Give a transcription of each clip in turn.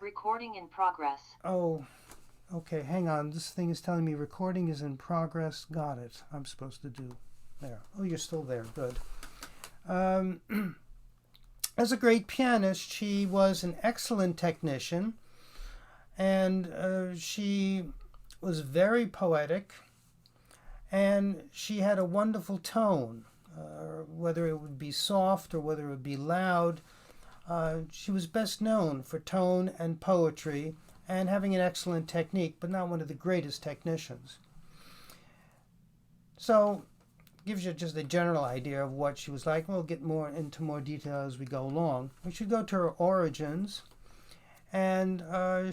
Recording in progress. Oh, okay, hang on. This thing is telling me recording is in progress. Got it. I'm supposed to do there. Oh, you're still there. Good. Um, as a great pianist, she was an excellent technician, and she was very poetic, and she had a wonderful tone. Whether it would be soft or whether it would be loud, she was best known for tone and poetry and having an excellent technique, but not one of the greatest technicians. So, gives you just a general idea of what she was like. We'll get more into more detail as we go along. We should go to her origins. And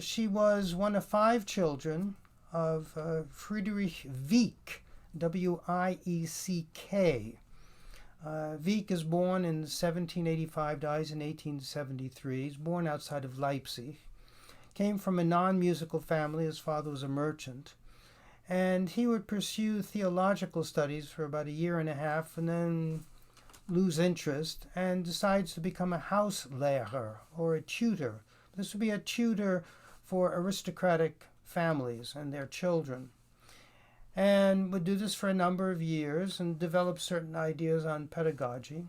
she was one of 5 children of Friedrich Wieck, Wieck. Wieck is born in 1785, dies in 1873. He's born outside of Leipzig. Came from a non-musical family. His father was a merchant. And he would pursue theological studies for about a year and a half and then lose interest and decides to become a Hauslehrer or a tutor. This would be a tutor for aristocratic families and their children. And would do this for a number of years and develop certain ideas on pedagogy.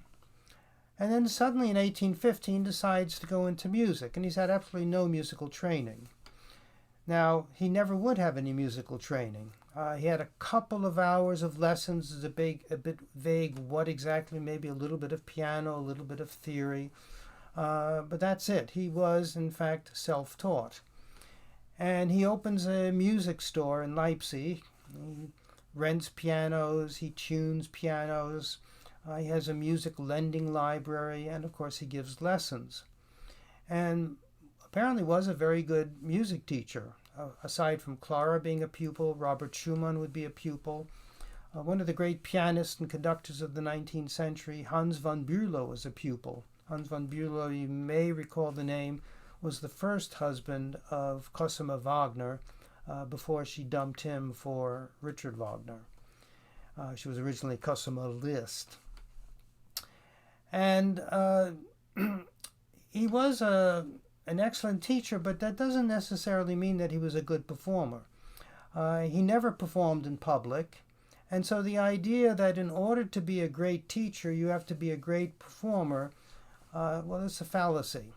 And then suddenly in 1815 decides to go into music, and he's had absolutely no musical training. Now, he never would have any musical training. He had a couple of hours of lessons. It's a bit vague what exactly, maybe a little bit of piano, a little bit of theory. But that's it. He was, in fact, self-taught. And he opens a music store in Leipzig. He rents pianos, he tunes pianos, he has a music lending library, and of course he gives lessons. And apparently was a very good music teacher. Aside from Clara being a pupil, Robert Schumann would be a pupil. One of the great pianists and conductors of the 19th century, Hans von Bülow, was a pupil. Hans von Bülow, you may recall the name, was the first husband of Cosima Wagner before she dumped him for Richard Wagner. She was originally Cosima Liszt. And he was an excellent teacher, but that doesn't necessarily mean that he was a good performer. He never performed in public. And so the idea that in order to be a great teacher, you have to be a great performer, well, it's a fallacy.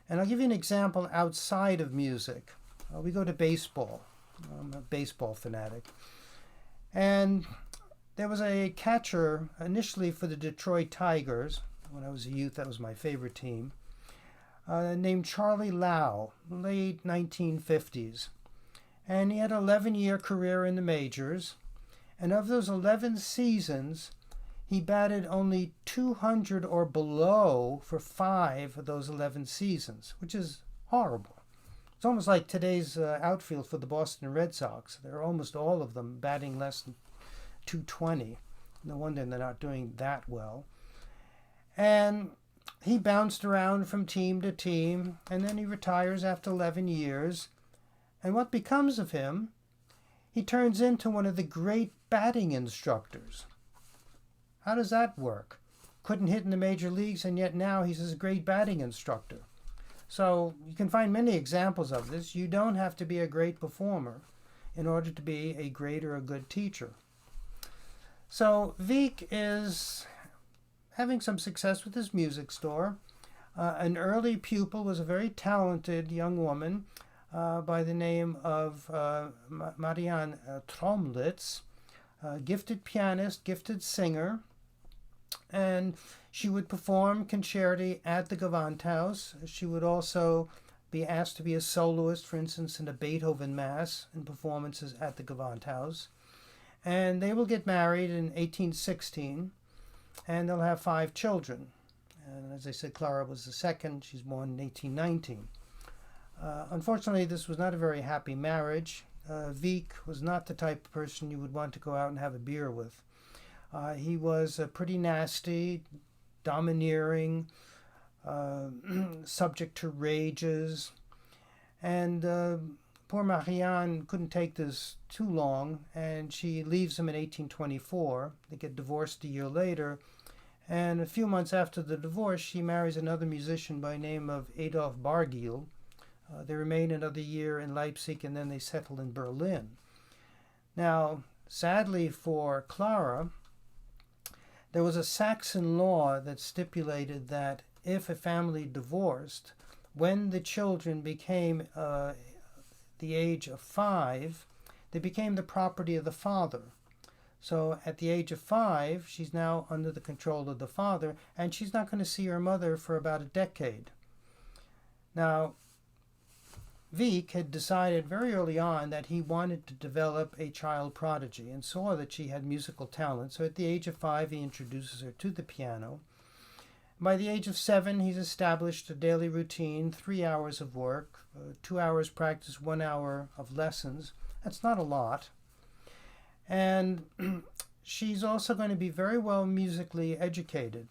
And I'll give you an example outside of music. We go to baseball. I'm a baseball fanatic. And there was a catcher initially for the Detroit Tigers. When I was a youth, that was my favorite team. Named Charlie Lau, late 1950s. And he had an 11-year career in the majors. And of those 11 seasons, he batted only 200 or below for 5 of those 11 seasons, which is horrible. It's almost like today's outfield for the Boston Red Sox. They're almost all of them batting less than 220. No wonder they're not doing that well. And he bounced around from team to team, and then he retires after 11 years. And what becomes of him? He turns into one of the great batting instructors. How does that work? Couldn't hit in the major leagues, and yet now he's a great batting instructor. So you can find many examples of this. You don't have to be a great performer in order to be a great or a good teacher. So Wieck is having some success with his music store. An early pupil was a very talented young woman by the name of Marianne Tromlitz, gifted pianist, gifted singer, and she would perform concerti at the Gewandhaus. She would also be asked to be a soloist, for instance, in a Beethoven Mass and performances at the Gewandhaus. And they will get married in 1816, and they'll have 5 children. And as I said, Clara was the second. She's born in 1819. Unfortunately, this was not a very happy marriage. Wieck was not the type of person you would want to go out and have a beer with. He was pretty nasty, domineering, subject to rages, and poor Marianne couldn't take this too long, and she leaves him in 1824. They get divorced a year later, and a few months after the divorce, she marries another musician by the name of Adolf Bargiel, They remain another year in Leipzig and then they settle in Berlin. Now, sadly for Clara, there was a Saxon law that stipulated that if a family divorced, when the children became the age of 5, they became the property of the father. So at the age of 5, she's now under the control of the father, and she's not going to see her mother for about a decade. Now, Wieck had decided very early on that he wanted to develop a child prodigy and saw that she had musical talent. So at the age of 5, he introduces her to the piano. By the age of 7, he's established a daily routine, 3 hours of work, 2 hours practice, 1 hour of lessons. That's not a lot. And she's also going to be very well musically educated.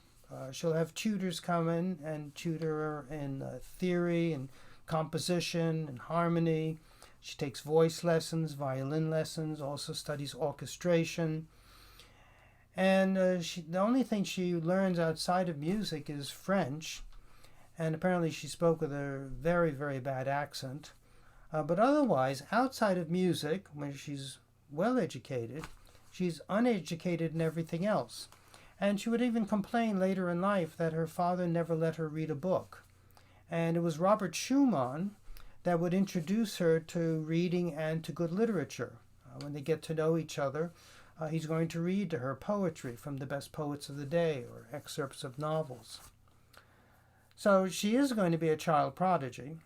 She'll have tutors come in and tutor her in theory and composition and harmony. She takes voice lessons, violin lessons, also studies orchestration. And the only thing she learns outside of music is French. And apparently she spoke with a very, very bad accent. But otherwise, outside of music, when she's well educated, she's uneducated in everything else. And she would even complain later in life that her father never let her read a book. And it was Robert Schumann that would introduce her to reading and to good literature. When they get to know each other, he's going to read to her poetry from the best poets of the day or excerpts of novels. So she is going to be a child prodigy.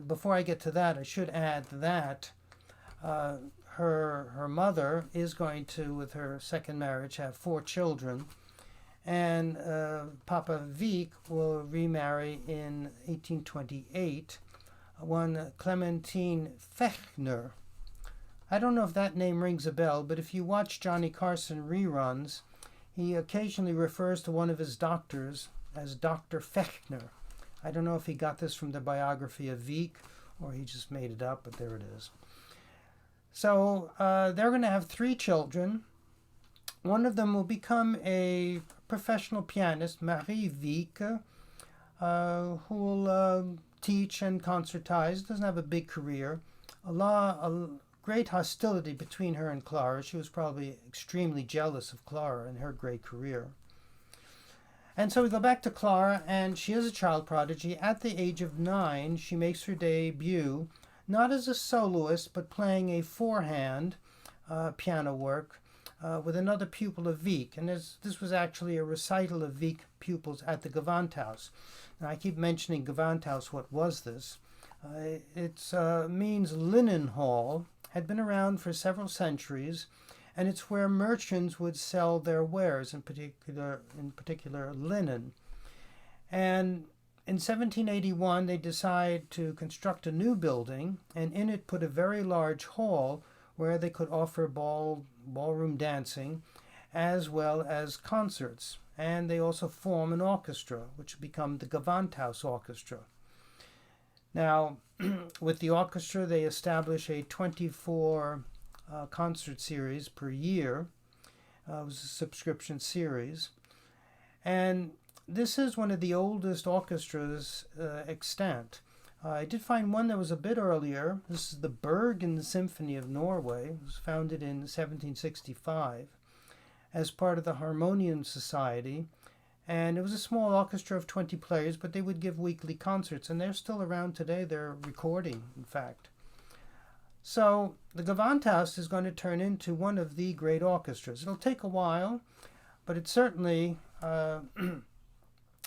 Before I get to that, I should add that her mother is going to, with her second marriage, have 4 children. And Papa Wieck will remarry in 1828 one Clementine Fechner. I don't know if that name rings a bell, but if you watch Johnny Carson reruns, he occasionally refers to one of his doctors as Dr. Fechner. I don't know if he got this from the biography of Wieck or he just made it up, but there it is. So they're going to have 3 children. One of them will become a professional pianist, Marie Wieck, who will teach and concertize. Doesn't have a big career. A great hostility between her and Clara. She was probably extremely jealous of Clara and her great career. And so we go back to Clara, and she is a child prodigy. At the age of 9, she makes her debut, not as a soloist, but playing a 4-hand piano work with another pupil of Wieck. And this was actually a recital of Wieck pupils at the Gewandhaus. Now, I keep mentioning Gewandhaus. What was this? It means linen hall, had been around for several centuries, and it's where merchants would sell their wares, in particular linen. And in 1781, they decide to construct a new building, and in it put a very large hall where they could offer ballroom dancing as well as concerts. And they also form an orchestra, which would become the Gewandhaus Orchestra. Now, with the orchestra, they establish a 24 concert series per year. It was a subscription series. And this is one of the oldest orchestras extant. I did find one that was a bit earlier. This is the Bergen Symphony of Norway. It was founded in 1765 as part of the Harmonium Society. And it was a small orchestra of 20 players, but they would give weekly concerts. And they're still around today. They're recording, in fact. So the Gewandhaus is going to turn into one of the great orchestras. It'll take a while, but it's certainly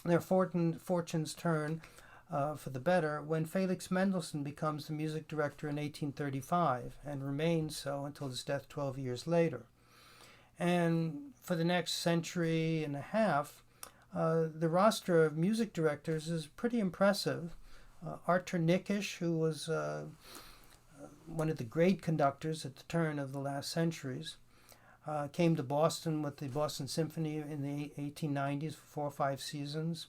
their fortunes turn for the better when Felix Mendelssohn becomes the music director in 1835 and remains so until his death 12 years later. And for the next century and a half, the roster of music directors is pretty impressive. Arthur Nikisch, who was one of the great conductors at the turn of the last centuries, came to Boston with the Boston Symphony in the 1890s for 4 or 5 seasons.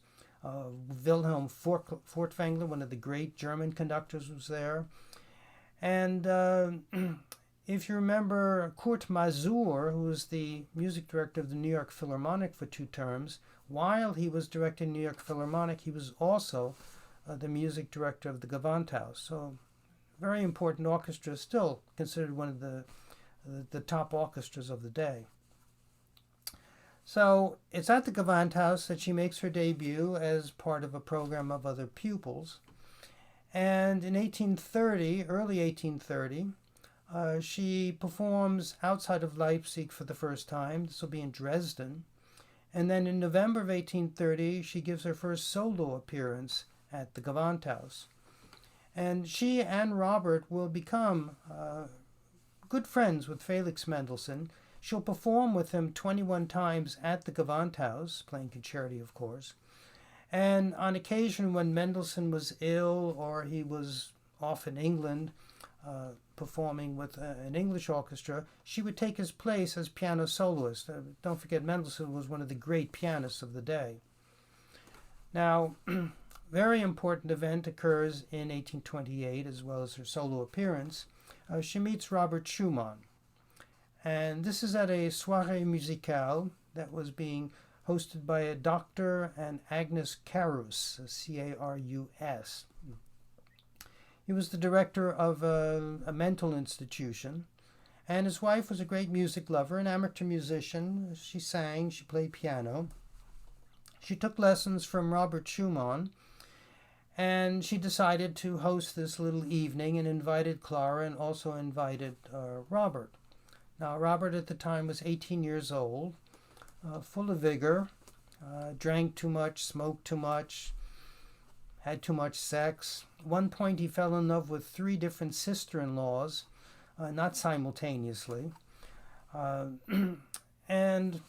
Wilhelm Furtwängler, one of the great German conductors, was there. And if you remember Kurt Masur, who was the music director of the New York Philharmonic for 2 terms, while he was directing New York Philharmonic, he was also the music director of the Gewandhaus. So, very important orchestra, still considered one of the top orchestras of the day. So it's at the Gewandhaus that she makes her debut as part of a program of other pupils. And in 1830, early 1830, she performs outside of Leipzig for the first time. This will be in Dresden. And then in November of 1830, she gives her first solo appearance at the Gewandhaus. And she and Robert will become good friends with Felix Mendelssohn. She'll perform with him 21 times at the Gewandhaus, playing concerti, of course. And on occasion when Mendelssohn was ill or he was off in England performing with an English orchestra, she would take his place as piano soloist. Don't forget, Mendelssohn was one of the great pianists of the day. Now, very important event occurs in 1828, as well as her solo appearance. She meets Robert Schumann. And this is at a soirée musicale that was being hosted by a doctor and Agnes Carus, C-A-R-U-S. He was the director of a mental institution, and his wife was a great music lover, an amateur musician. She sang, she played piano. She took lessons from Robert Schumann, and she decided to host this little evening and invited Clara and also invited Robert. Now, Robert at the time was 18 years old, full of vigor, drank too much, smoked too much, had too much sex. At one point, he fell in love with 3 different sister-in-laws, not simultaneously. And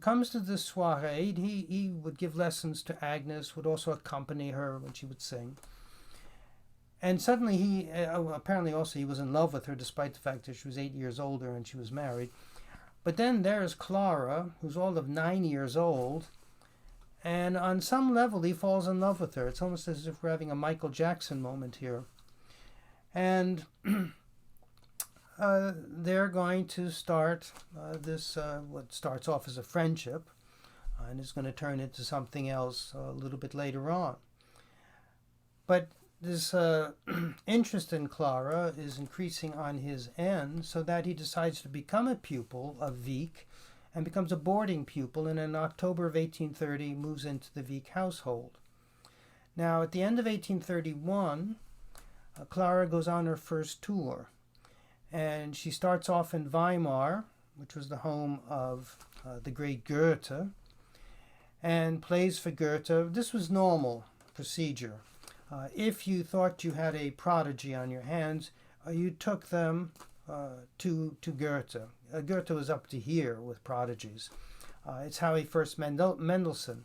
comes to this soirée, he would give lessons to Agnes, would also accompany her when she would sing. And suddenly he, apparently also he was in love with her, despite the fact that she was 8 years older and she was married. But then there's Clara, who's all of 9 years old, and on some level he falls in love with her. It's almost as if we're having a Michael Jackson moment here. And they're going to start this, what starts off as a friendship, and is going to turn into something else a little bit later on. But this interest in Clara is increasing on his end, so that he decides to become a pupil of Wieck and becomes a boarding pupil, and in October of 1830 moves into the Wieck household. Now, at the end of 1831, Clara goes on her first tour, and she starts off in Weimar, which was the home of the great Goethe, and plays for Goethe. This was normal procedure. If you thought you had a prodigy on your hands, you took them to Goethe. Goethe was up to here with prodigies. It's how he first Mendelssohn,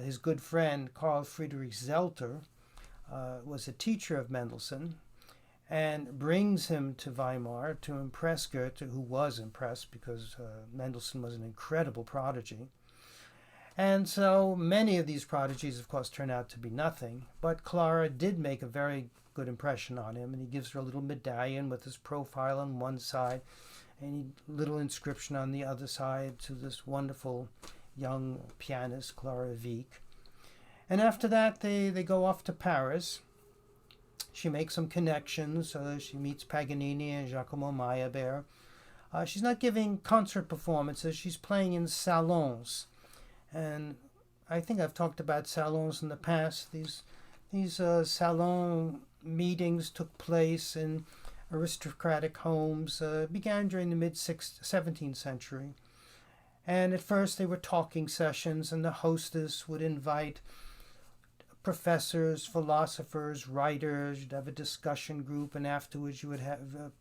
his good friend Carl Friedrich Zelter, was a teacher of Mendelssohn, and brings him to Weimar to impress Goethe, who was impressed because Mendelssohn was an incredible prodigy. And so many of these prodigies, of course, turn out to be nothing. But Clara did make a very good impression on him, and he gives her a little medallion with his profile on one side and a little inscription on the other side to this wonderful young pianist, Clara Wieck. And after that, they go off to Paris. She makes some connections. She meets Paganini and Giacomo Meyerbeer. She's not giving concert performances. She's playing in salons. And I think I've talked about salons in the past. These salon meetings took place in aristocratic homes, began during the mid-17th century. And at first they were talking sessions, and the hostess would invite professors, philosophers, writers. You'd have a discussion group, and afterwards you would have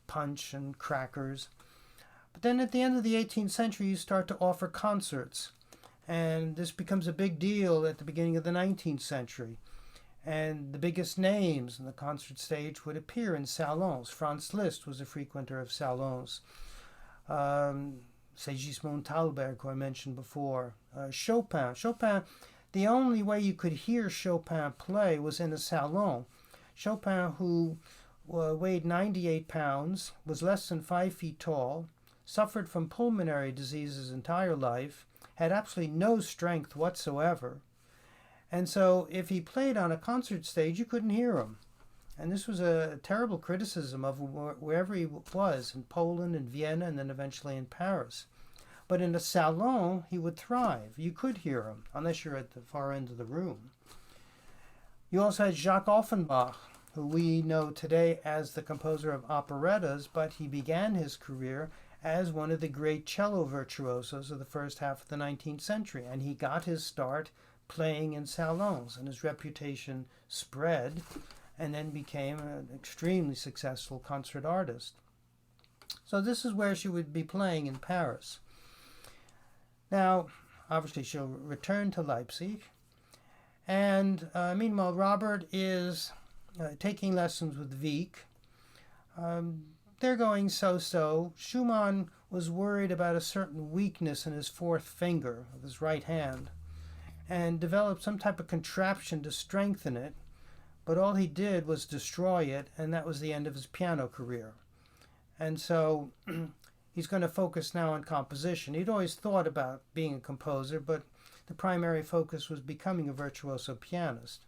punch and crackers. But then at the end of the 18th century, you start to offer concerts. And this becomes a big deal at the beginning of the 19th century. And the biggest names in the concert stage would appear in salons. Franz Liszt was a frequenter of salons. Sigismund Thalberg, who I mentioned before. Chopin, the only way you could hear Chopin play was in a salon. Chopin, who weighed 98 pounds, was less than 5 feet tall, suffered from pulmonary disease his entire life, had absolutely no strength whatsoever, And so if he played on a concert stage, you couldn't hear him. And this was a terrible criticism of wherever he was, in Poland, in Vienna, and then eventually in Paris. But in a salon, he would thrive. You could hear him, unless you're at the far end of the room. You also had Jacques Offenbach, who we know today as the composer of operettas, but he began his career as one of the great cello virtuosos of the first half of the 19th century. And he got his start playing in salons, and his reputation spread and then became an extremely successful concert artist. So this is where she would be playing in Paris. Now, obviously she'll return to Leipzig, and meanwhile Robert is taking lessons with Wieck. They're going so-so. Schumann was worried about a certain weakness in his fourth finger of his right hand and developed some type of contraption to strengthen it, but all he did was destroy it, and that was the end of his piano career. And so he's going to focus now on composition. He'd always thought about being a composer, but the primary focus was becoming a virtuoso pianist.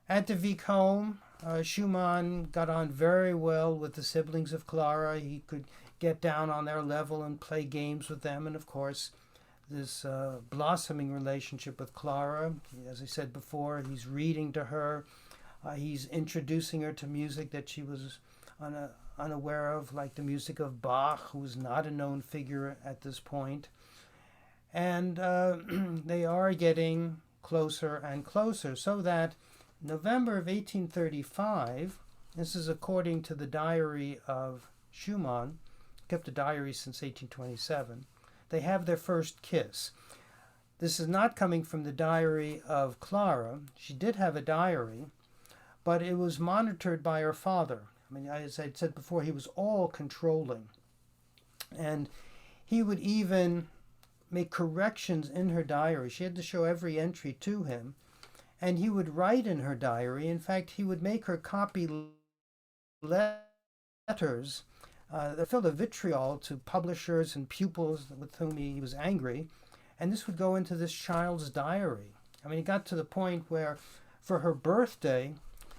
At the Wieck home, Schumann got on very well with the siblings of Clara. He could get down on their level and play games with them. And of course, this blossoming relationship with Clara, as I said before, he's reading to her. He's introducing her to music that she was unaware of, like the music of Bach, who was not a known figure at this point. And they are getting closer and closer, so that November of 1835, this is according to the diary of Schumann, kept a diary since 1827, they have their first kiss. This is not coming from the diary of Clara. She did have a diary, but it was monitored by her father. I mean, as I said before, he was all controlling. And he would even make corrections in her diary. She had to show every entry to him. And he would write in her diary. In fact, he would make her copy letters that filled with vitriol to publishers and pupils with whom he was angry. And this would go into this child's diary. I mean, it got to the point where for her birthday,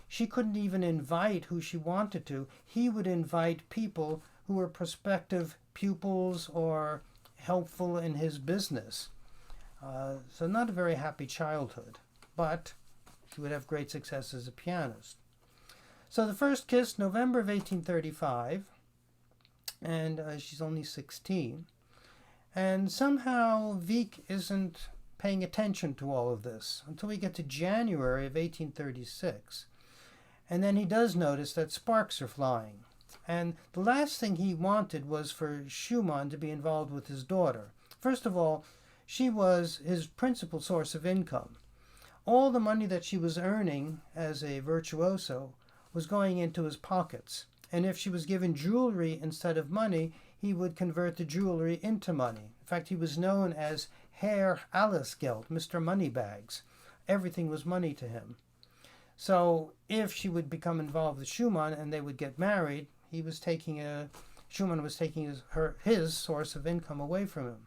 she couldn't even invite who she wanted to. He would invite people who were prospective pupils or helpful in his business. So not a very happy childhood, but she would have great success as a pianist. So the first kiss, November of 1835, and she's only 16. And somehow Wieck isn't paying attention to all of this until we get to January of 1836. And then he does notice that sparks are flying. And the last thing he wanted was for Schumann to be involved with his daughter. First of all, she was his principal source of income. All the money that she was earning as a virtuoso was going into his pockets. And if she was given jewelry instead of money, he would convert the jewelry into money. In fact, he was known as Herr Allesgeld, Mr. Moneybags. Everything was money to him. So if she would become involved with Schumann and they would get married, Schumann was taking his source of income away from him.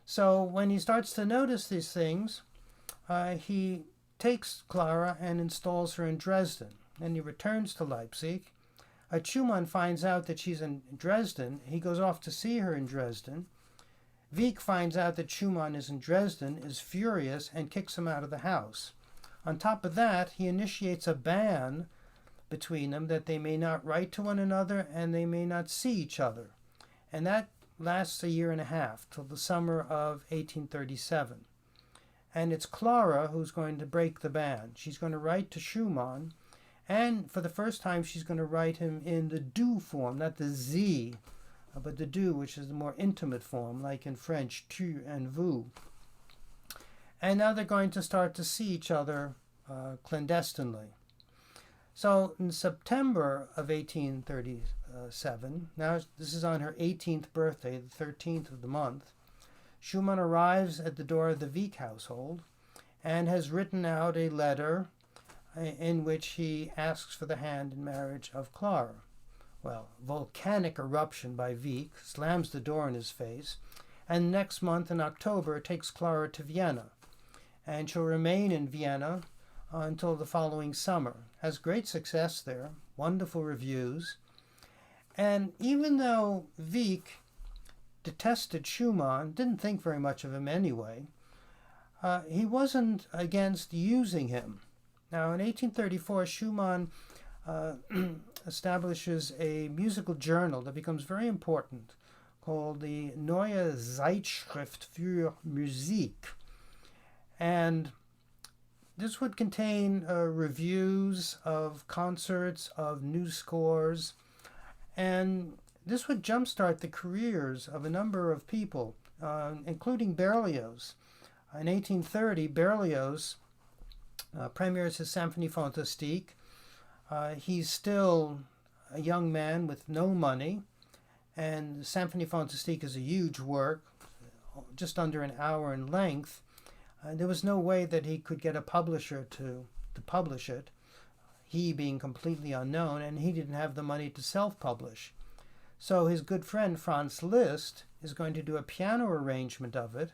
So when he starts to notice these things, he takes Clara and installs her in Dresden. Then he returns to Leipzig. Schumann finds out that she's in Dresden. He goes off to see her in Dresden. Wieck finds out that Schumann is in Dresden, is furious, and kicks him out of the house. On top of that, he initiates a ban between them that they may not write to one another and they may not see each other. And that lasts a year and a half, till the summer of 1837. And it's Clara who's going to break the ban. She's going to write to Schumann, and for the first time she's going to write him in the du form, not the Z, but the du, which is the more intimate form, like in French, tu and vous. And now they're going to start to see each other clandestinely. So in September of 1837, now this is on her 18th birthday, the 13th of the month, Schumann arrives at the door of the Wieck household and has written out a letter in which he asks for the hand in marriage of Clara. Well, volcanic eruption by Wieck slams the door in his face, and next month in October takes Clara to Vienna. and she'll remain in Vienna until the following summer. Has great success there, wonderful reviews. And even though Wieck detested Schumann, didn't think very much of him anyway, he wasn't against using him. Now, in 1834, Schumann establishes a musical journal that becomes very important called the Neue Zeitschrift für Musik. And this would contain reviews of concerts, of new scores, and this would jumpstart the careers of a number of people, including Berlioz. In 1830, Berlioz premieres his Symphonie Fantastique. He's still a young man with no money, and Symphonie Fantastique is a huge work, just under an hour in length. There was no way that he could get a publisher to publish it, he being completely unknown, and he didn't have the money to self-publish. So his good friend Franz Liszt is going to do a piano arrangement of it.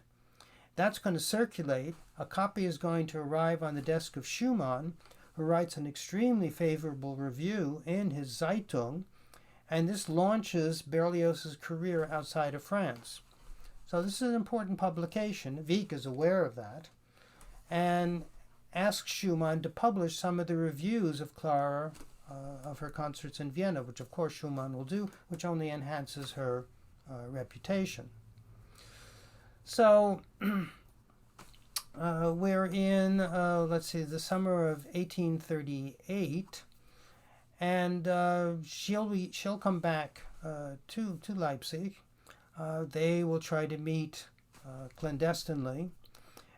That's going to circulate. A copy is going to arrive on the desk of Schumann, who writes an extremely favorable review in his Zeitung, and this launches Berlioz's career outside of France. So this is an important publication. Wieck is aware of that, and asks Schumann to publish some of the reviews of Clara, of her concerts in Vienna, which of course Schumann will do, which only enhances her reputation. So we're in, the summer of 1838, and she'll come back to Leipzig. They will try to meet clandestinely.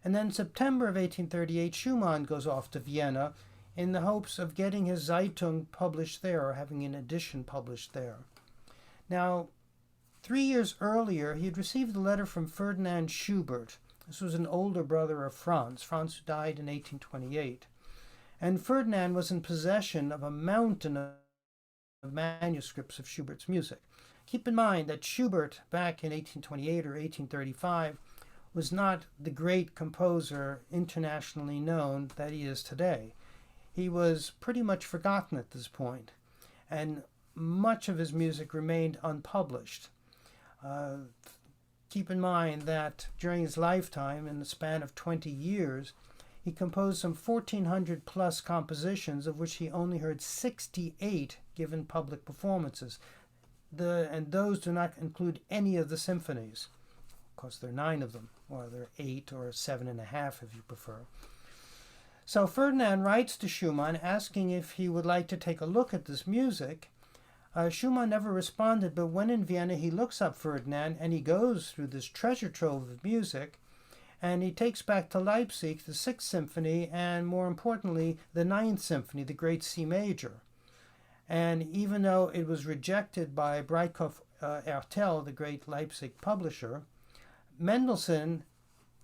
And then September of 1838, Schumann goes off to Vienna in the hopes of getting his Zeitung published there, or having an edition published there. Now, 3 years earlier, he had received a letter from Ferdinand Schubert. This was an older brother of Franz who died in 1828. And Ferdinand was in possession of a mountain of manuscripts of Schubert's music. Keep in mind that Schubert, back in 1828 or 1835, was not the great composer internationally known that he is today. He was pretty much forgotten at this point, and much of his music remained unpublished. Keep in mind that during his lifetime, in the span of 20 years, he composed some 1,400 plus compositions, of which he only heard 68 given public performances. And those do not include any of the symphonies. Of course, there are 9 of them, or there are 8 or 7.5 if you prefer. So Ferdinand writes to Schumann asking if he would like to take a look at this music. Schumann never responded, but when in Vienna he looks up Ferdinand and he goes through this treasure trove of music, and he takes back to Leipzig the 6th Symphony and, more importantly, the 9th Symphony, the Great C Major. And even though it was rejected by Breitkopf Ertel, the great Leipzig publisher, Mendelssohn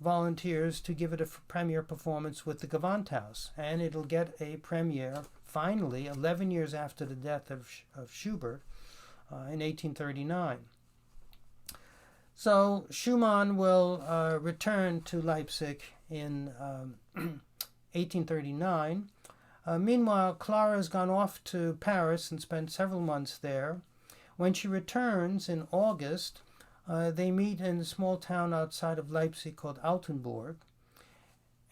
volunteers to give it a premiere performance with the Gewandhaus, and it'll get a premiere finally 11 years after the death of Schubert in 1839. So Schumann will return to Leipzig in 1839. Meanwhile, Clara has gone off to Paris and spent several months there. When she returns in August, they meet in a small town outside of Leipzig called Altenburg.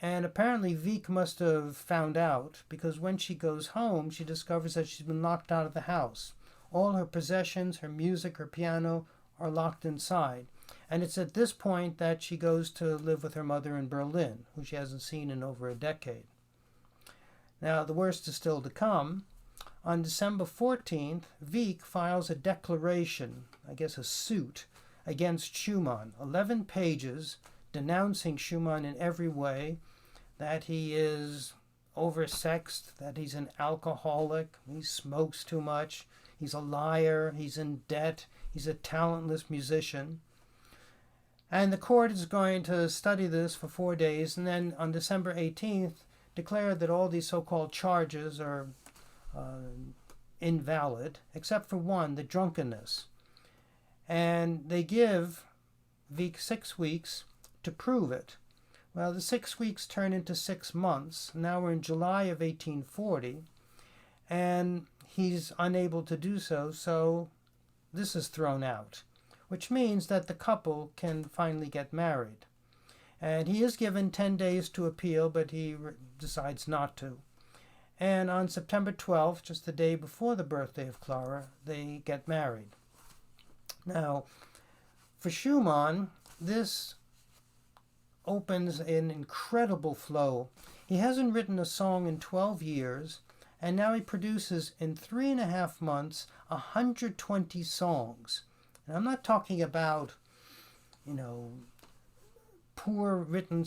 And apparently Wieck must have found out, because when she goes home, she discovers that she's been locked out of the house. All her possessions, her music, her piano are locked inside. And it's at this point that she goes to live with her mother in Berlin, who she hasn't seen in over a decade. Now, the worst is still to come. On December 14th, Wieck files a declaration, a suit, against Schumann, 11 pages denouncing Schumann in every way, that he is oversexed, that he's an alcoholic, he smokes too much, he's a liar, he's in debt, he's a talentless musician. And the court is going to study this for 4 days, and then on December 18th, declare that all these so-called charges are invalid, except for one, the drunkenness. And they give Wieck 6 weeks to prove it. Well, the 6 weeks turn into 6 months. Now we're in July of 1840, and he's unable to do so, so this is thrown out, which means that the couple can finally get married. And he is given 10 days to appeal, but he decides not to. And on September 12th, just the day before the birthday of Clara, they get married. Now, for Schumann, this opens an incredible flow. He hasn't written a song in 12 years, and now he produces in 3.5 months 120 songs. And I'm not talking about, poorly written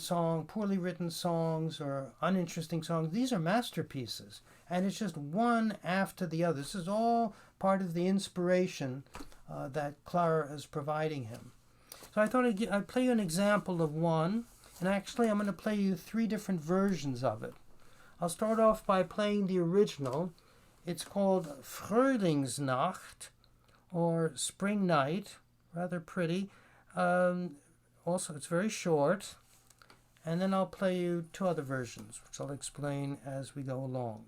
songs or uninteresting songs. These are masterpieces, and it's just one after the other. This is all part of the inspiration that Clara is providing him. So I thought I'd play you an example of one, and actually I'm going to play you 3 different versions of it. I'll start off by playing the original. It's called Frühlingsnacht, or Spring Night, rather pretty. Also, it's very short. And then I'll play you 2 other versions, which I'll explain as we go along.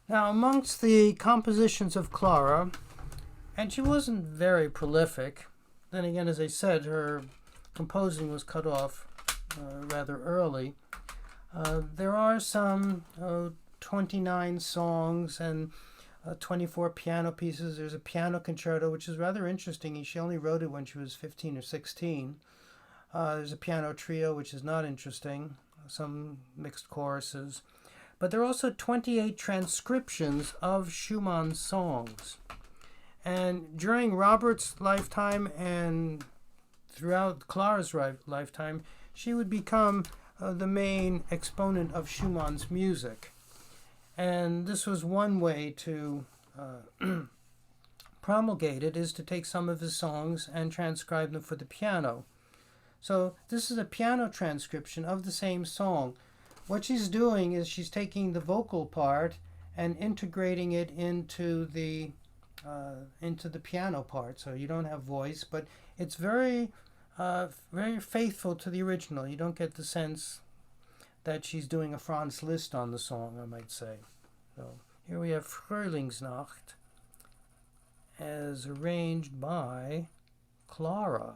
Now, amongst the compositions of Clara, and she wasn't very prolific, then again, as I said, her composing was cut off rather early. There are some 29 songs and 24 piano pieces. There's a piano concerto, which is rather interesting. She only wrote it when she was 15 or 16. There's a piano trio, which is not interesting. Some mixed choruses. But there are also 28 transcriptions of Schumann's songs. And during Robert's lifetime and throughout Clara's lifetime, she would become the main exponent of Schumann's music. And this was one way to promulgate it, is to take some of his songs and transcribe them for the piano. So this is a piano transcription of the same song. What she's doing is she's taking the vocal part and integrating it into the piano part. So you don't have voice, but it's very faithful to the original. You don't get the sense that she's doing a Franz Liszt on the song, I might say. So here we have Frühlingsnacht as arranged by Clara.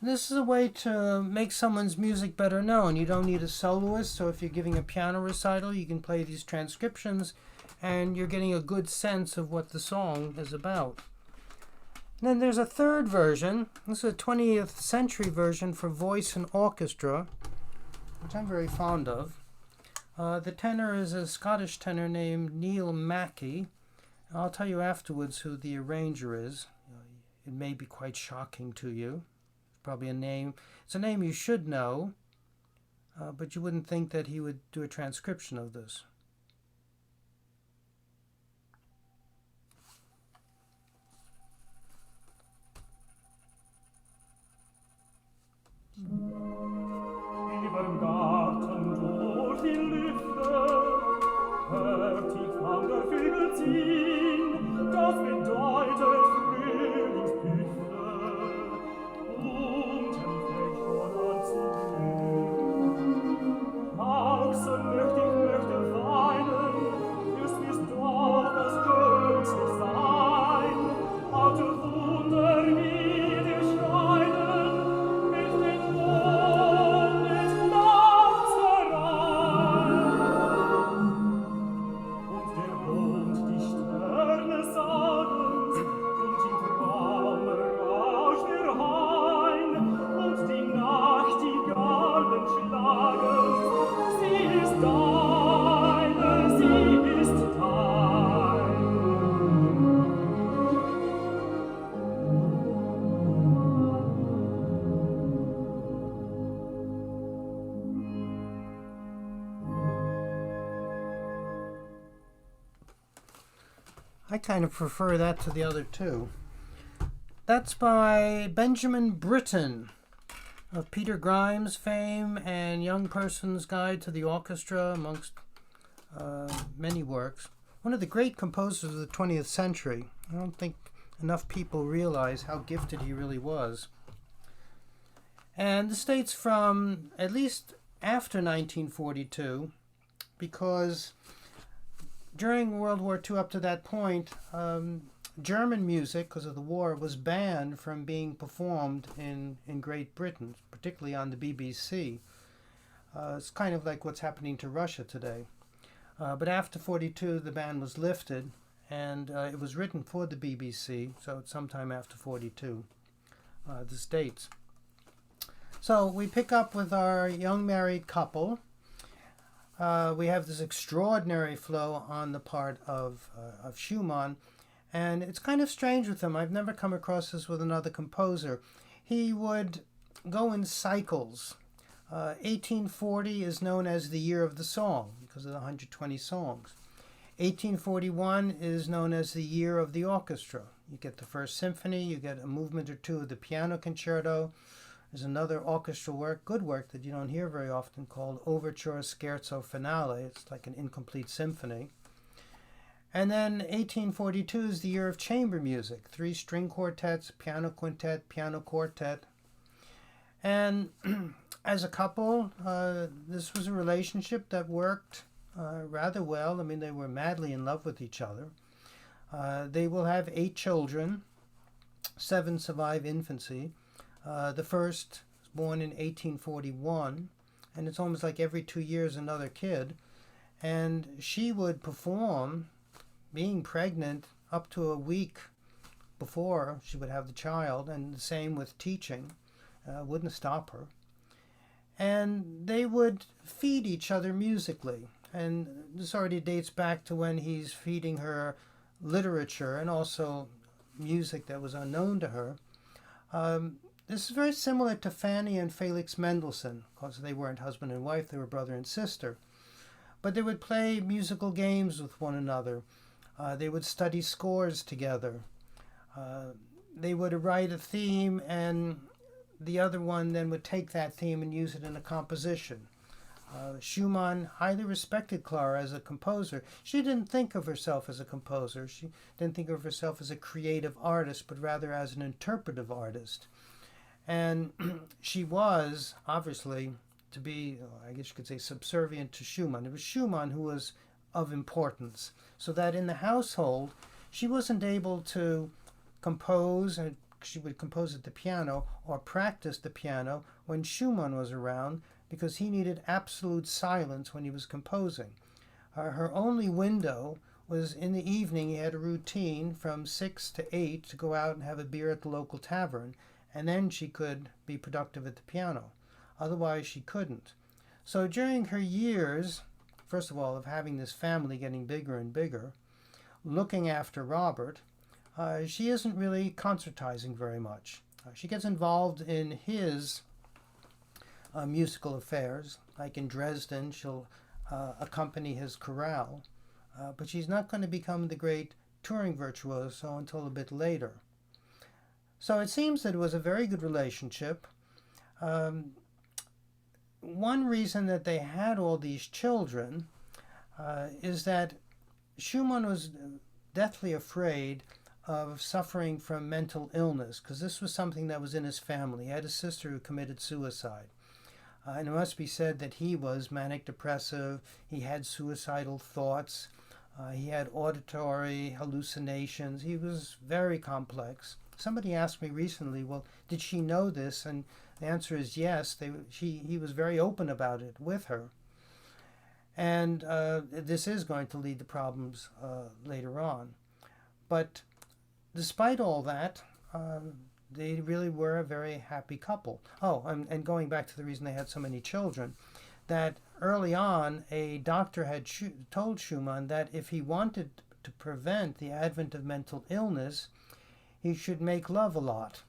This is a way to make someone's music better known. You don't need a soloist, so if you're giving a piano recital, you can play these transcriptions, and you're getting a good sense of what the song is about. And then there's a third version. This is a 20th century version for voice and orchestra, which I'm very fond of. The tenor is a Scottish tenor named Neil Mackey. I'll tell you afterwards who the arranger is. It may be quite shocking to you. Probably a name. It's a name you should know, but you wouldn't think that he would do a transcription of this. Überm Garten durch die Lüfte hört die Wandervögel ziehen, das bedeutet Frühlingspüfte. Unten fängt schon an zu blühen. Auch so möchte weinen, just wie's doch das Schönste sein. Alte Wunder wie die Steine mit den Mond des Nachts herein. Und der Mond die Sterne sagen's, und im Traum rauscht der Hain, und die Nachtigallen schlagen. Sie ist deine, sie ist dein. I kind of prefer that to the other two. That's by Benjamin Britten, of Peter Grimes fame and Young Person's Guide to the Orchestra, amongst many works. One of the great composers of the 20th century. I don't think enough people realize how gifted he really was. And this dates from at least after 1942, because during World War II up to that point, German music, because of the war, was banned from being performed in Great Britain, particularly on the BBC. It's kind of like what's happening to Russia today. But after 42, the ban was lifted, and it was written for the BBC, so it's sometime after 42, this dates. So we pick up with our young married couple. We have this extraordinary flow on the part of Schumann, and it's kind of strange with him. I've never come across this with another composer. He would go in cycles. 1840 is known as the year of the song because of the 120 songs. 1841 is known as the year of the orchestra. You get the first symphony, you get a movement or two of the piano concerto. There's another orchestral work, good work that you don't hear very often, called Overture Scherzo Finale. It's like an incomplete symphony. And then 1842 is the year of chamber music. 3 string quartets, piano quintet, piano quartet. And as a couple, this was a relationship that worked rather well. I mean, they were madly in love with each other. They will have 8 children. 7 survive infancy. The first was born in 1841, and it's almost like every 2 years another kid. And she would perform, being pregnant, up to a week before she would have the child, and the same with teaching. Wouldn't stop her. And they would feed each other musically. And this already dates back to when he's feeding her literature and also music that was unknown to her. This is very similar to Fanny and Felix Mendelssohn, because they weren't husband and wife, they were brother and sister. But they would play musical games with one another. They would study scores together. They would write a theme, and the other one then would take that theme and use it in a composition. Schumann highly respected Clara as a composer. She didn't think of herself as a composer. She didn't think of herself as a creative artist, but rather as an interpretive artist. And she was, obviously, to be, I guess you could say, subservient to Schumann. It was Schumann who was of importance, so that in the household, she wasn't able to compose, and she would compose at the piano or practice the piano when Schumann was around, because he needed absolute silence when he was composing. Her only window was in the evening. He had a routine from 6 to 8 to go out and have a beer at the local tavern, and then she could be productive at the piano. Otherwise, she couldn't. So during her years, first of all, of having this family getting bigger and bigger, looking after Robert, she isn't really concertizing very much. She gets involved in his musical affairs. Like in Dresden, she'll accompany his chorale, but she's not going to become the great touring virtuoso until a bit later. So it seems that it was a very good relationship. One reason that they had all these children is that Schumann was deathly afraid of suffering from mental illness, because this was something that was in his family. He had a sister who committed suicide. And it must be said that he was manic depressive, he had suicidal thoughts, he had auditory hallucinations, he was very complex. Somebody asked me recently, well, did she know this? And the answer is yes. He was very open about it with her. And this is going to lead to problems later on. But despite all that, they really were a very happy couple. Oh, and going back to the reason they had so many children, that early on a doctor had told Schumann that if he wanted to prevent the advent of mental illness, he should make love a lot.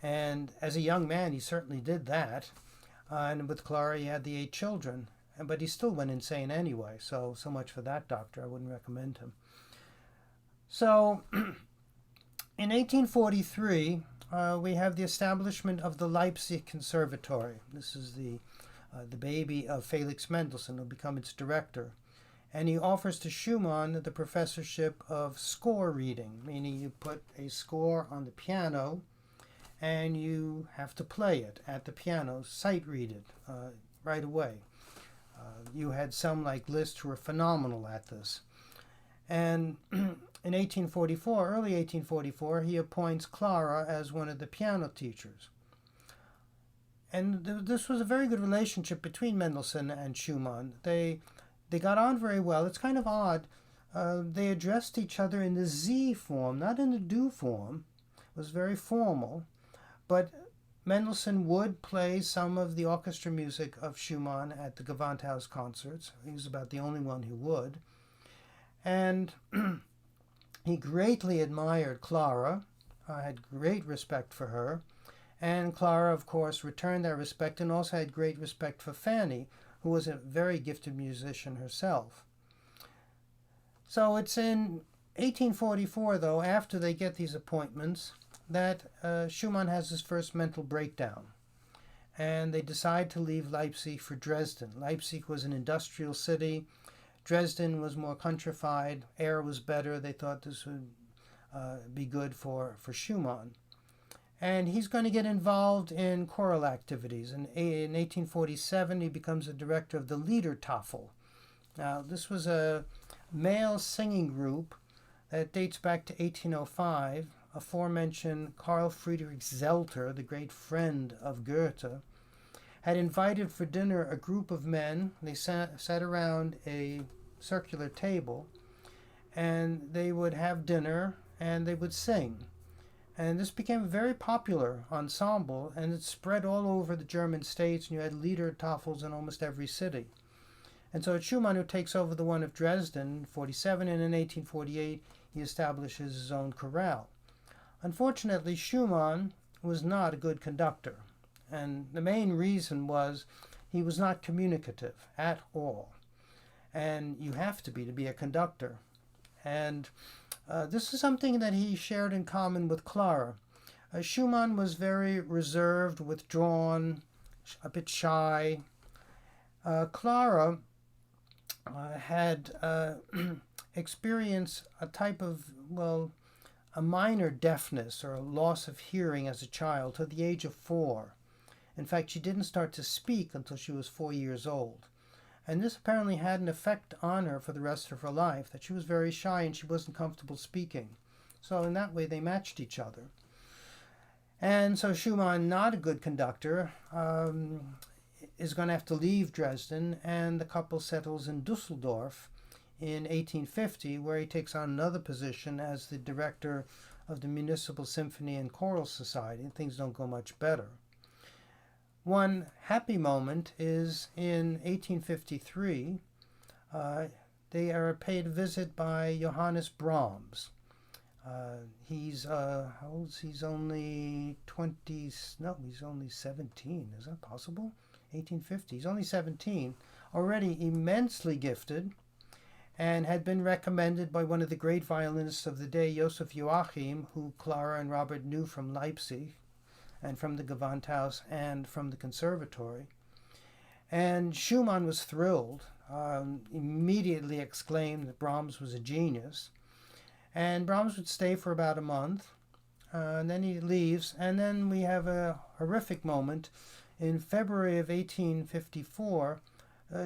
And as a young man, he certainly did that. And with Clara, he had the 8 children. But he still went insane anyway, so much for that doctor. I wouldn't recommend him. So, in 1843, we have the establishment of the Leipzig Conservatory. This is the baby of Felix Mendelssohn, who'll become its director. And he offers to Schumann the professorship of score reading, meaning you put a score on the piano and you have to play it at the piano, sight read it right away. You had some like Liszt who were phenomenal at this. And in 1844, early 1844, he appoints Clara as one of the piano teachers. And this was a very good relationship between Mendelssohn and Schumann. They got on very well. It's kind of odd. They addressed each other in the Sie form, not in the Du form. It was very formal. But Mendelssohn would play some of the orchestra music of Schumann at the Gewandhaus concerts. He was about the only one who would. And he greatly admired Clara, had great respect for her. And Clara, of course, returned that respect and also had great respect for Fanny, who was a very gifted musician herself. So it's in 1844, though, after they get these appointments, that Schumann has his first mental breakdown. And they decide to leave Leipzig for Dresden. Leipzig was an industrial city. Dresden was more countrified. Air was better. They thought this would be good for Schumann. And he's going to get involved in choral activities. In 1847, he becomes the director of the Liedertafel. Now, this was a male singing group that dates back to 1805. Aforementioned Carl Friedrich Zelter, the great friend of Goethe, had invited for dinner a group of men. They sat around a circular table, and they would have dinner, and they would sing. And this became a very popular ensemble, and it spread all over the German states, and you had Liedertafels in almost every city. And so it's Schumann who takes over the one of Dresden in 1847, and in 1848 he establishes his own chorale. Unfortunately, Schumann was not a good conductor, and the main reason was he was not communicative at all. And you have to be a conductor. And this is something that he shared in common with Clara. Schumann was very reserved, withdrawn, a bit shy. Clara had experienced a type of, a minor deafness or a loss of hearing as a child to the age of 4. In fact, she didn't start to speak until she was 4 years old. And this apparently had an effect on her for the rest of her life, that she was very shy and she wasn't comfortable speaking. So in that way, they matched each other. And so Schumann, not a good conductor, is going to have to leave Dresden, and the couple settles in Dusseldorf in 1850, where he takes on another position as the director of the Municipal Symphony and Choral Society, and things don't go much better. One happy moment is in 1853. They are paid a visit by Johannes Brahms. He's how old is he? He's only 20. No, he's only 17. Is that possible? 1850. He's only 17. Already immensely gifted, and had been recommended by one of the great violinists of the day, Joseph Joachim, who Clara and Robert knew from Leipzig, and from the Gewandhaus, and from the conservatory. And Schumann was thrilled, immediately exclaimed that Brahms was a genius. And Brahms would stay for about a month, and then he leaves. And then we have a horrific moment. In February of 1854,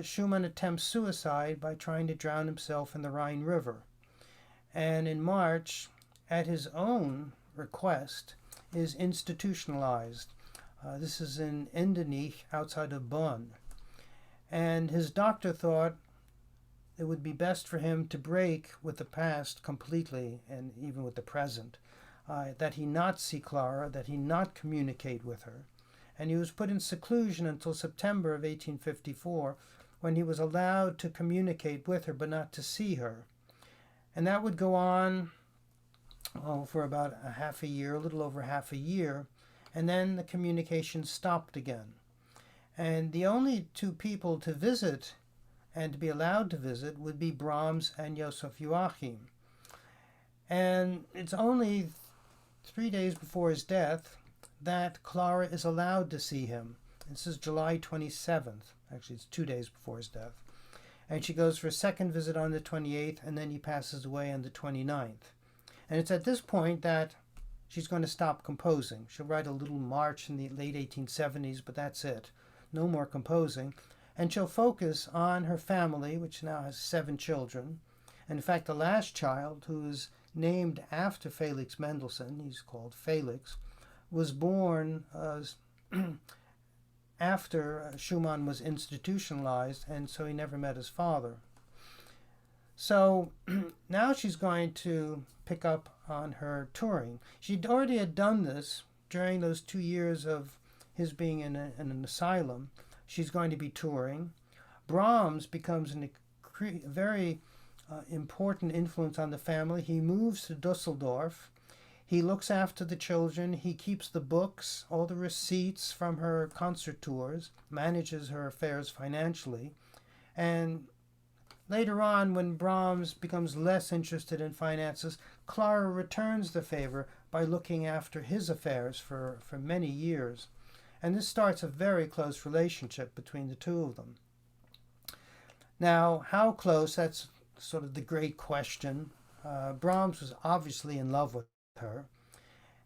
Schumann attempts suicide by trying to drown himself in the Rhine River. And in March, at his own request, is institutionalized. This is in Endenich, outside of Bonn. And his doctor thought it would be best for him to break with the past completely, and even with the present, that he not see Clara, that he not communicate with her. And he was put in seclusion until September of 1854, when he was allowed to communicate with her, but not to see her. And that would go on for about a little over half a year, and then the communication stopped again. And the only two people to visit and to be allowed to visit would be Brahms and Joseph Joachim. And it's only 3 days before his death that Clara is allowed to see him. This is July 27th. Actually, it's 2 days before his death. And she goes for a second visit on the 28th, and then he passes away on the 29th. And it's at this point that she's going to stop composing. She'll write a little march in the late 1870s, but that's it. No more composing. And she'll focus on her family, which now has 7 children. And in fact, the last child, who is named after Felix Mendelssohn, he's called Felix, was born after Schumann was institutionalized, and so he never met his father. So now she's going to pick up on her touring. She already had done this during those 2 years of his being in an asylum. She's going to be touring. Brahms becomes a very important influence on the family. He moves to Dusseldorf. He looks after the children. He keeps the books, all the receipts from her concert tours, manages her affairs financially. And later on, when Brahms becomes less interested in finances, Clara returns the favor by looking after his affairs for many years. And this starts a very close relationship between the two of them. Now, how close, that's sort of the great question. Brahms was obviously in love with her.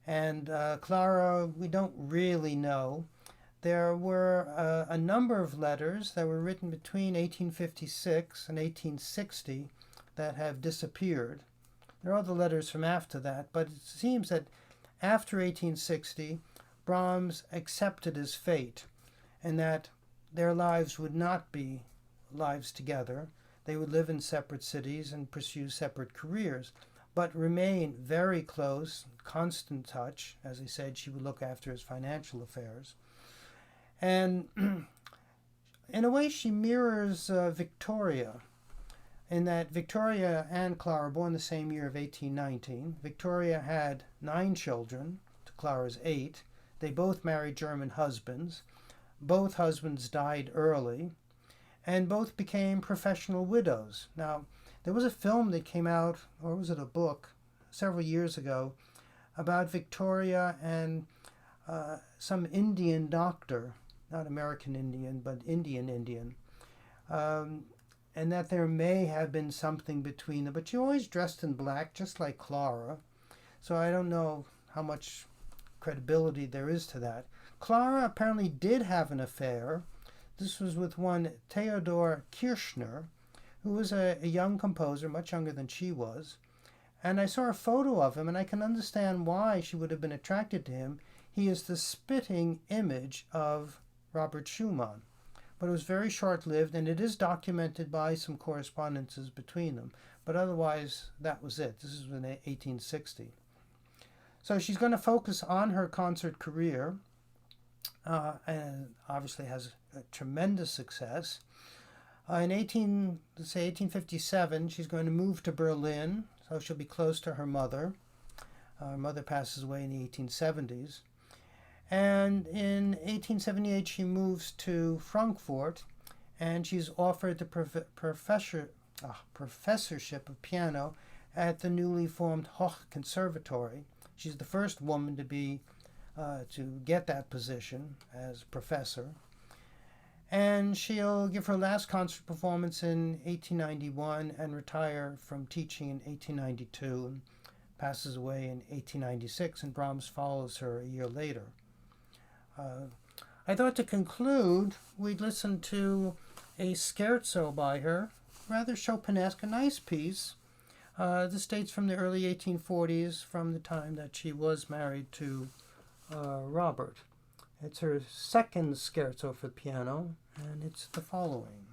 And Clara, we don't really know. There were a number of letters that were written between 1856 and 1860 that have disappeared. There are other letters from after that, but it seems that after 1860, Brahms accepted his fate, and that their lives would not be lives together. They would live in separate cities and pursue separate careers, but remain very close, constant touch. As I said, she would look after his financial affairs. And in a way, she mirrors Victoria, in that Victoria and Clara were born the same year of 1819. Victoria had 9 children to Clara's 8. They both married German husbands. Both husbands died early, and both became professional widows. Now, there was a film that came out, or was it a book, several years ago, about Victoria and some Indian doctor, not American Indian, but Indian, and that there may have been something between them. But she always dressed in black, just like Clara, so I don't know how much credibility there is to that. Clara apparently did have an affair. This was with one Theodor Kirchner, who was a young composer, much younger than she was. And I saw a photo of him, and I can understand why she would have been attracted to him. he is the spitting image of Robert Schumann. But it was very short-lived, and it is documented by some correspondences between them. But otherwise, that was it. This is in 1860. So she's going to focus on her concert career, and obviously has a tremendous success. In 1857, she's going to move to Berlin, so she'll be close to her mother. Her mother passes away in the 1870s. And in 1878, she moves to Frankfurt, and she's offered the professorship of piano at the newly formed Hoch Conservatory. She's the first woman to get that position as professor. And she'll give her last concert performance in 1891 and retire from teaching in 1892, and passes away in 1896, and Brahms follows her a year later. I thought to conclude, we'd listen to a scherzo by her, rather Chopinesque, a nice piece. This dates from the early 1840s, from the time that she was married to Robert. It's her second scherzo for piano, and it's the following.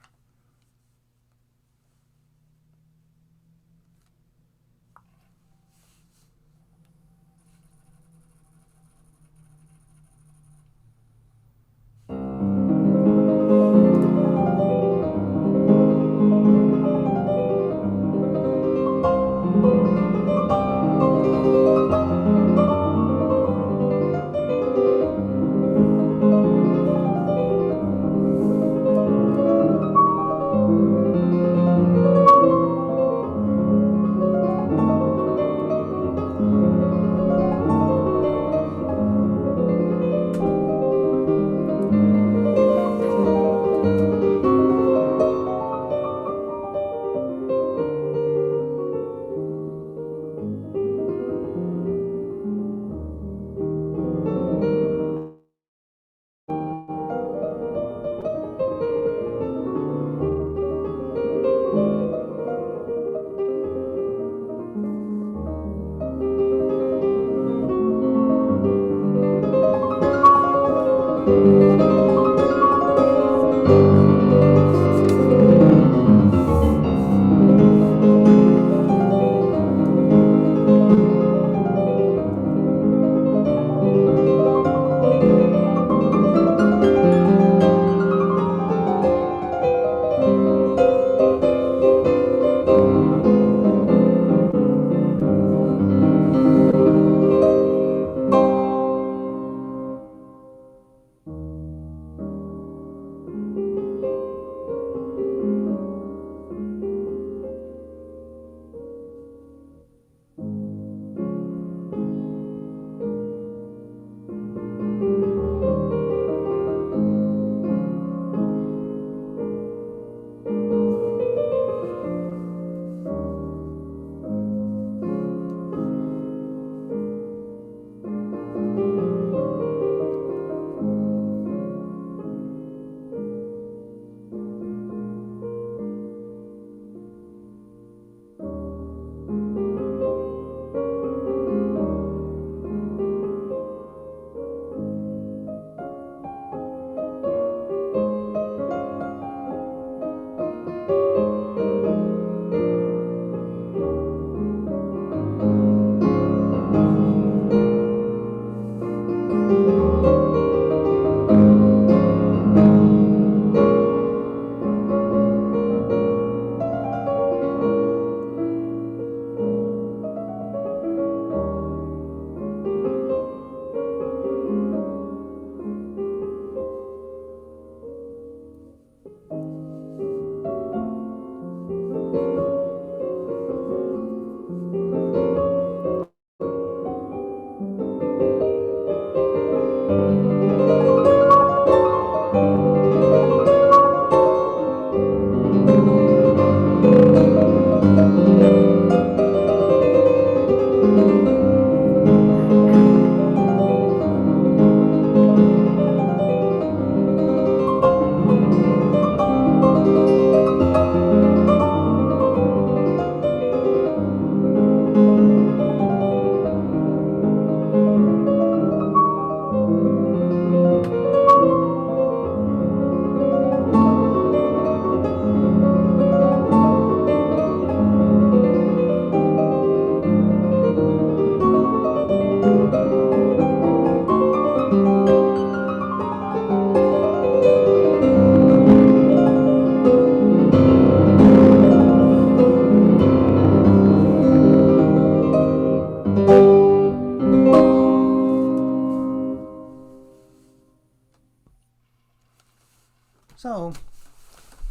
So,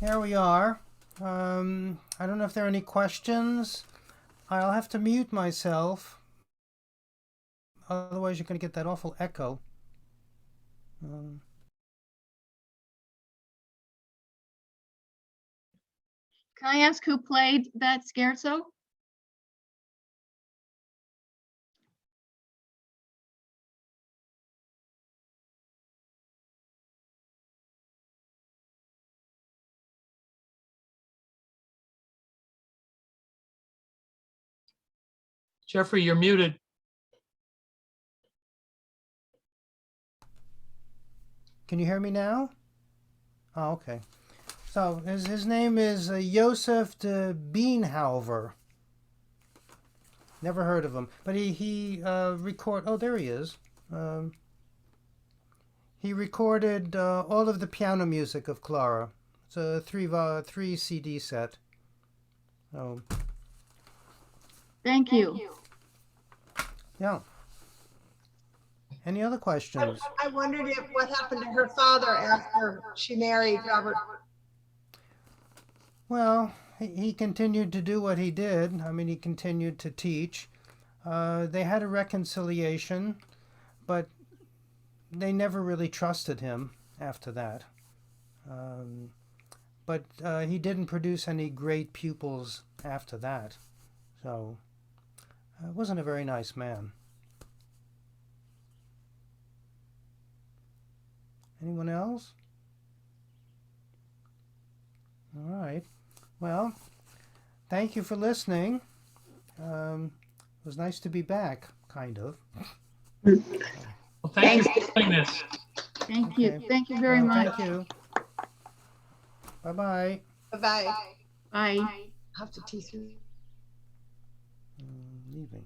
here we are. I don't know if there are any questions. I'll have to mute myself. Otherwise, you're going to get that awful echo. Can I ask who played that scherzo? Jeffrey, you're muted. Can you hear me now? Oh, okay. So his name is Joseph de Beenhouwer. Never heard of him, but he record. Oh, there he is. He recorded all of the piano music of Clara. It's a three CD set. Oh, Thank you. yeah. Any other questions? I wondered if what happened to her father after she married Robert. Well, he continued to do what he did. I mean, he continued to teach. They had a reconciliation, but they never really trusted him after that. But he didn't produce any great pupils after that. So, wasn't a very nice man. Anyone else? All right. Well, thank you for listening. It was nice to be back, kind of. Well, thanks for doing this. Thank you. Okay. Thank you very much. Thank you. Bye-bye. Bye-bye. Bye. Have to teach you. Leaving.